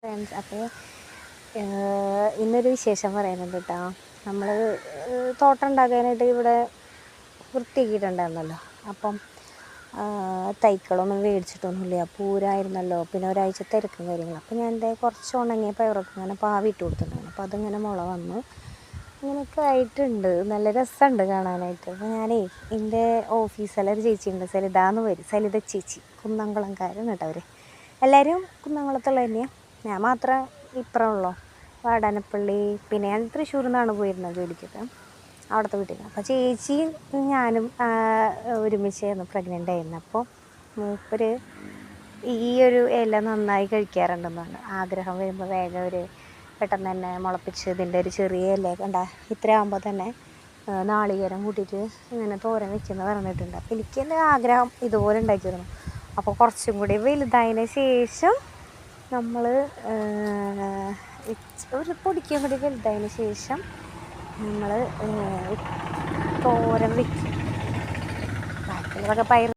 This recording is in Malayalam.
ഫ്രണ്ട്സ്, അപ്പോൾ ഇന്നൊരു വിശേഷം പറയാനുണ്ട് കേട്ടോ. നമ്മൾ തോട്ടം ഉണ്ടാക്കാനായിട്ട് ഇവിടെ വൃത്തിയാക്കിയിട്ടുണ്ടായിരുന്നല്ലോ. അപ്പം തൈക്കളൊന്നും മേടിച്ചിട്ടൊന്നുമില്ല, പൂരായിരുന്നല്ലോ. പിന്നെ ഒരാഴ്ച തിരക്കും കാര്യങ്ങളും. അപ്പോൾ ഞാൻ എൻ്റെ കുറച്ച് ഉണങ്ങിയ പയറൊക്കെ ഇങ്ങനെ പാവിട്ട് കൊടുത്തിട്ടുണ്ടായിരുന്നു. അപ്പോൾ അതിങ്ങനെ മുള വന്നു അങ്ങനെയൊക്കെ ആയിട്ടുണ്ട്. നല്ല രസമുണ്ട് കാണാനായിട്ട്. അപ്പോൾ ഞാനേ എൻ്റെ ഓഫീസിലൊരു ചേച്ചിയുണ്ട്, സലിതാന്ന് വരും, സലിത ചേച്ചി, കുന്നംകുളംകാരാണ് കേട്ടോ. അവർ എല്ലാവരും കുന്നംകുളത്തുള്ള തന്നെയാണ്. ഞാൻ മാത്രം ഇപ്പുറമുള്ളൂ, വാടാനപ്പള്ളി. പിന്നെ ഞാൻ തൃശ്ശൂരിൽ നിന്നാണ് പോയിരുന്നത് ജോലിക്കൊക്കെ, അവിടുത്തെ വീട്ടിൽ. അപ്പോൾ ചേച്ചിയും ഞാനും ഒരുമിച്ചായിരുന്നു പ്രഗ്നൻ്റ് ആയിരുന്നു. അപ്പോൾ മൂപ്പര് ഈ ഒരു ഇല നന്നായി കഴിക്കാറുണ്ടെന്നാണ് ആഗ്രഹം വരുമ്പോൾ വേഗം ഒരു പെട്ടെന്ന് തന്നെ മുളപ്പിച്ച് ഇതിൻ്റെ ഒരു ചെറിയ ഇല കണ്ട ഇത്രയാകുമ്പോൾ തന്നെ നാളികേരം കൂട്ടിയിട്ട് ഇങ്ങനെ തോരൻ വെക്കുന്ന പറഞ്ഞിട്ടുണ്ട്. അപ്പോൾ എനിക്കെൻ്റെ ആഗ്രഹം ഇതുപോലെ ഉണ്ടാക്കിയിരുന്നു. അപ്പോൾ കുറച്ചും കൂടി വലുതായതിന് ശേഷം നമ്മൾ ഒരു പൊടിക്കും കൂടി വലുതായതിന് ശേഷം നമ്മൾ തോരൻ വയ്ക്കും. ബാക്കിയുള്ളതൊക്കെ പയർ